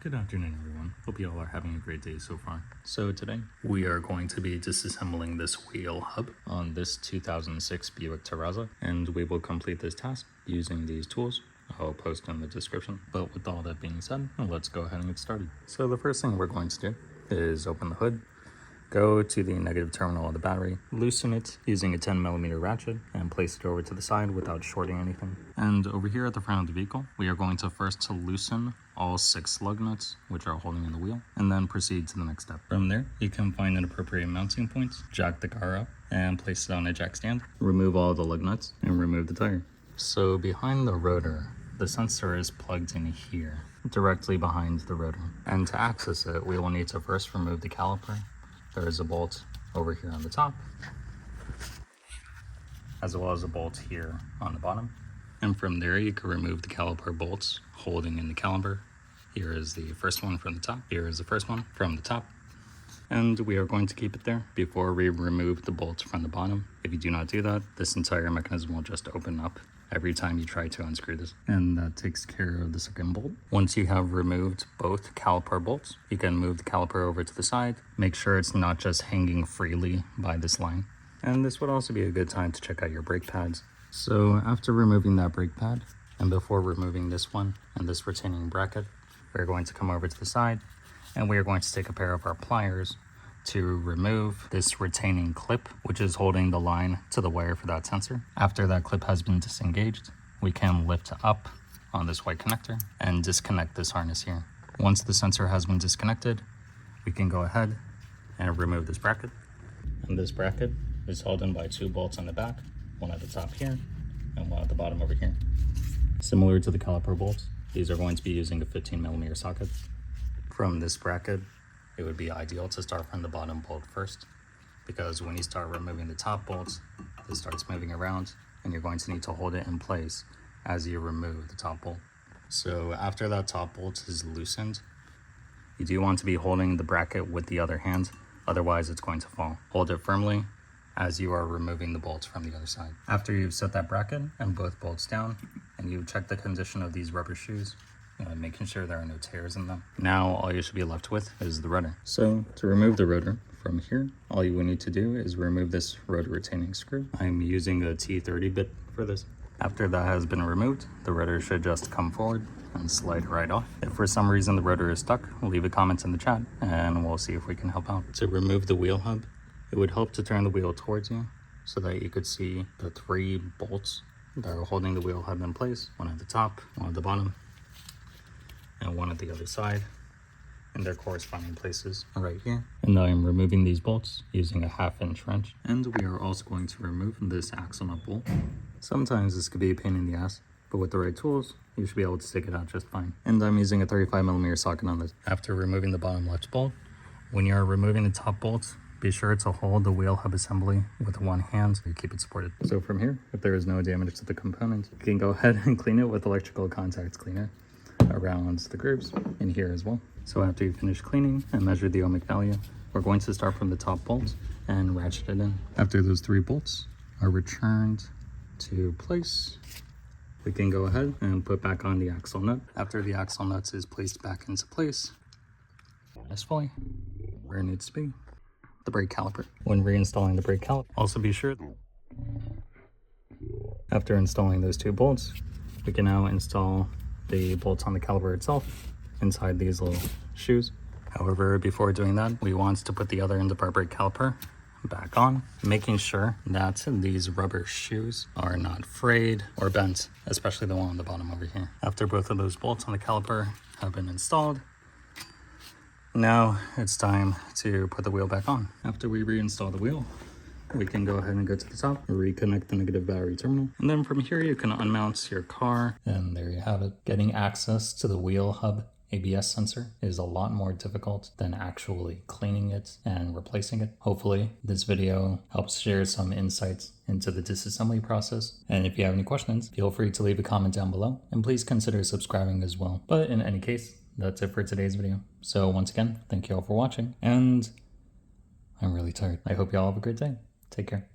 Good afternoon, everyone. Hope you all are having a great day so far. So today we are going to be disassembling this wheel hub on this 2006 Buick Terraza, and we will complete this task using these tools. I'll post in the description. But with all that being said, let's go ahead and get started. So the first thing we're going to do is open the hood, go to the negative terminal of the battery, loosen it using a 10mm ratchet, and place it over to the side without shorting anything. And over here at the front of the vehicle, we are going to first loosen all 6 lug nuts, which are holding in the wheel, and then proceed to the next step. From there, you can find an appropriate mounting point, jack the car up, and place it on a jack stand. Remove all the lug nuts, and remove the tire. So behind the rotor, the sensor is plugged in here, directly behind the rotor. And to access it, we will need to first remove the caliper. There is a bolt over here on the top, as well as a bolt here on the bottom. And from there, you can remove the caliper bolts holding in the caliper. Here is the first one from the top. Here is the first one from the top. And we are going to keep it there before we remove the bolts from the bottom. If you do not do that, this entire mechanism will just open up every time you try to unscrew this. And that takes care of the second bolt. Once you have removed both caliper bolts, you can move the caliper over to the side. Make sure it's not just hanging freely by this line. And this would also be a good time to check out your brake pads. So after removing that brake pad, and before removing this one and this retaining bracket, we're going to come over to the side, and we are going to take a pair of our pliers to remove this retaining clip, which is holding the line to the wire for that sensor. After that clip has been disengaged, we can lift up on this white connector and disconnect this harness here. Once the sensor has been disconnected, we can go ahead and remove this bracket. And this bracket is held in by 2 bolts on the back, one at the top here and one at the bottom over here. Similar to the caliper bolts, these are going to be using a 15mm socket. From this bracket, it would be ideal to start from the bottom bolt first, because when you start removing the top bolts, this starts moving around and you're going to need to hold it in place as you remove the top bolt. So after that top bolt is loosened, you do want to be holding the bracket with the other hand, otherwise it's going to fall. Hold it firmly as you are removing the bolts from the other side. After you've set that bracket and both bolts down, and you've checked the condition of these rubber shoes, making sure there are no tears in them, now all you should be left with is the rotor. So to remove the rotor from here, all you will need to do is remove this rotor retaining screw. I'm using a T30 bit for this. After that has been removed, the rotor should just come forward and slide right off. If for some reason the rotor is stuck, leave a comment in the chat and we'll see if we can help out. To remove the wheel hub, it would help to turn the wheel towards you so that you could see the 3 bolts that are holding the wheel hub in place. One at the top, one at the bottom, and one at the other side in their corresponding places right here. And now I'm removing these bolts using a 1/2-inch wrench. And we are also going to remove this axle nut bolt. Sometimes this could be a pain in the ass, but with the right tools, you should be able to take it out just fine. And I'm using a 35mm socket on this. After removing the bottom left bolt, when you're removing the top bolts, be sure to hold the wheel hub assembly with one hand so you keep it supported. So from here, if there is no damage to the component, you can go ahead and clean it with electrical contact cleaner around the grooves in here as well. So after you finish cleaning and measure the ohmic value, we're going to start from the top bolt and ratchet it in. After those 3 bolts are returned to place, we can go ahead and put back on the axle nut. After the axle nut is placed back into place, that's fully where it needs to be. The brake caliper. When reinstalling the brake caliper, also be sure after installing those 2 bolts, we can now install the bolts on the caliper itself inside these little shoes. However, before doing that, we want to put the other end of our brake caliper back on, making sure that these rubber shoes are not frayed or bent, especially the one on the bottom over here. After both of those bolts on the caliper have been installed, now it's time to put the wheel back on. After we reinstall the wheel, we can go ahead and go to the top, reconnect the negative battery terminal, and then from here you can unmount your car, and there you have it. Getting access to the wheel hub ABS sensor is a lot more difficult than actually cleaning it and replacing it. Hopefully this video helps share some insights into the disassembly process, and if you have any questions, feel free to leave a comment down below, and please consider subscribing as well. But in any case, that's it for today's video. So once again, thank you all for watching, and I'm really tired. I hope you all have a great day. Take care.